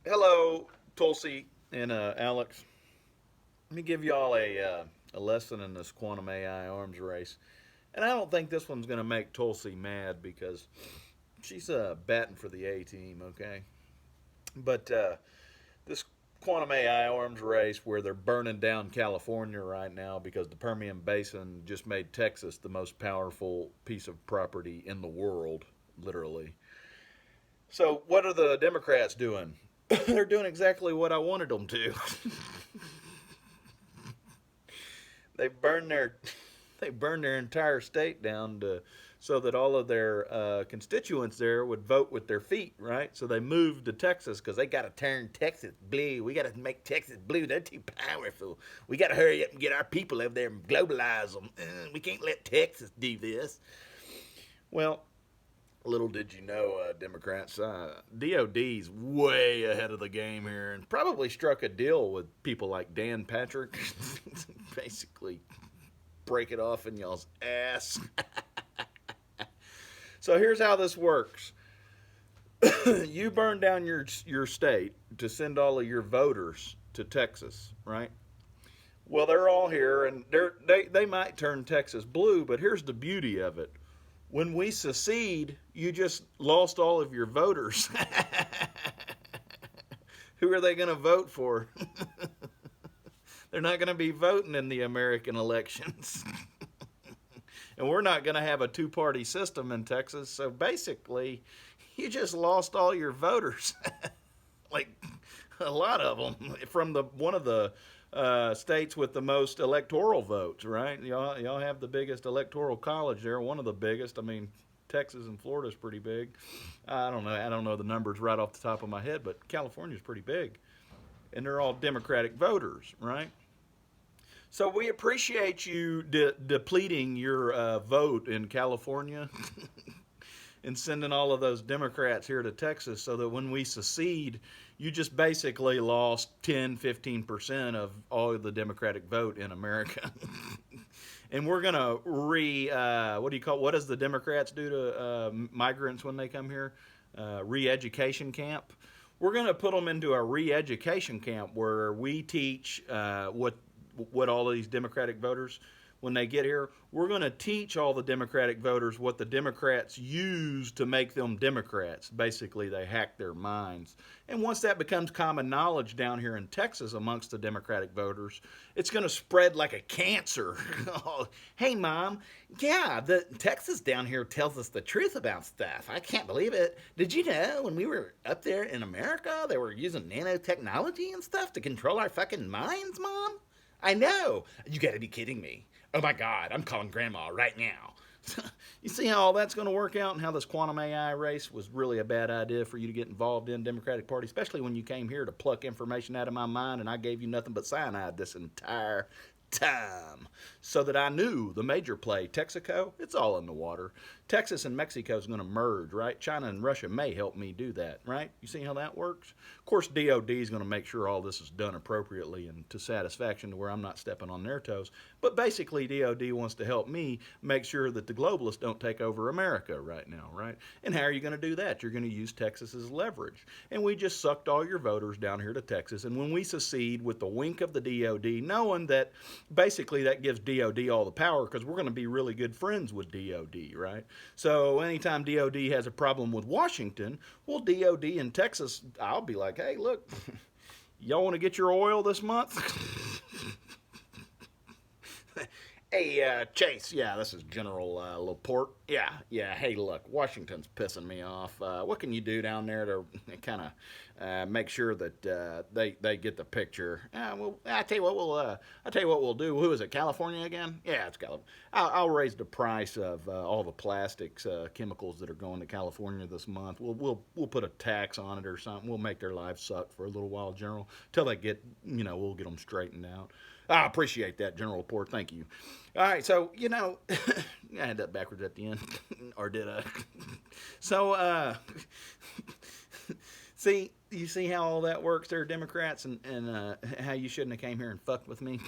Hello, Tulsi and Alex. Let me give y'all a lesson in this quantum AI arms race. And I don't think this one's going to make Tulsi mad because she's batting for the A team, okay? But this quantum AI arms race where they're burning down California right now because the Permian Basin just made Texas the most powerful piece of property in the world, literally. So, what are the Democrats doing? They're doing exactly what I wanted them to. they burned their they burned their entire state down so that all of their constituents there would vote with their feet, right? So they moved to Texas because they got to turn Texas blue. We got to make Texas blue. They're too powerful. We got to hurry up and get our people over there and globalize them. We can't let Texas do this. Well, little did you know, Democrats, DOD's way ahead of the game here and probably struck a deal with people like Dan Patrick. Basically, break it off in y'all's ass. So here's how this works. You burn down your state to send all of your voters to Texas, right? Well, they're all here, and they might turn Texas blue, but here's the beauty of it. When we secede, you just lost all of your voters. Who are they going to vote for? They're not going to be voting in the American elections. And we're not going to have a two-party system in Texas. So basically, you just lost all your voters. Like a lot of them from the one of the states with the most electoral votes, right? Y'all have the biggest electoral college there, one of the biggest. I mean, Texas and Florida's pretty big. I don't know the numbers right off the top of my head, but California's pretty big, and they're all Democratic voters, right? So we appreciate you depleting your vote in California and sending all of those Democrats here to Texas so that when we secede, you just basically lost 10, 15% of all of the Democratic vote in America. And we're going to what does the Democrats do to migrants when they come here? Re education camp. We're going to put them into a re education camp where we teach what all of these Democratic voters, when they get here, we're going to teach all the Democratic voters what the Democrats use to make them Democrats. Basically, they hack their minds. And once that becomes common knowledge down here in Texas amongst the Democratic voters, it's going to spread like a cancer. Oh, hey, Mom, yeah, the Texas down here tells us the truth about stuff. I can't believe it. Did you know when we were up there in America, they were using nanotechnology and stuff to control our fucking minds, Mom? I know. You got to be kidding me. Oh my God, I'm calling Grandma right now. You see how all that's going to work out and how this quantum AI race was really a bad idea for you to get involved in, Democratic Party, especially when you came here to pluck information out of my mind and I gave you nothing but cyanide this entire time so that I knew the major play, Texaco, it's all in the water. Texas and Mexico is going to merge, right? China and Russia may help me do that, right? You see how that works? Of course, DOD is going to make sure all this is done appropriately and to satisfaction to where I'm not stepping on their toes. But basically, DOD wants to help me make sure that the globalists don't take over America right now, right? And how are you going to do that? You're going to use Texas as leverage. And we just sucked all your voters down here to Texas. And when we secede with the wink of the DOD, knowing that basically that gives DOD all the power because we're going to be really good friends with DOD, right? So anytime DOD has a problem with Washington, well, DOD in Texas, I'll be like, hey, look, y'all want to get your oil this month? Hey, Chase, yeah, this is General Laporte. Yeah, hey, look, Washington's pissing me off. What can you do down there to kind of make sure that they get the picture? Well, I tell you what we'll do. Who is it? California again? Yeah, it's California. I'll raise the price of all the plastics, chemicals that are going to California this month. We'll put a tax on it or something. We'll make their lives suck for a little while, General, till they get we'll get them straightened out. I appreciate that, General Report. Thank you. All right, so I had that backwards at the end, or did I? So, you see how all that works there, Democrats, and how you shouldn't have came here and fucked with me.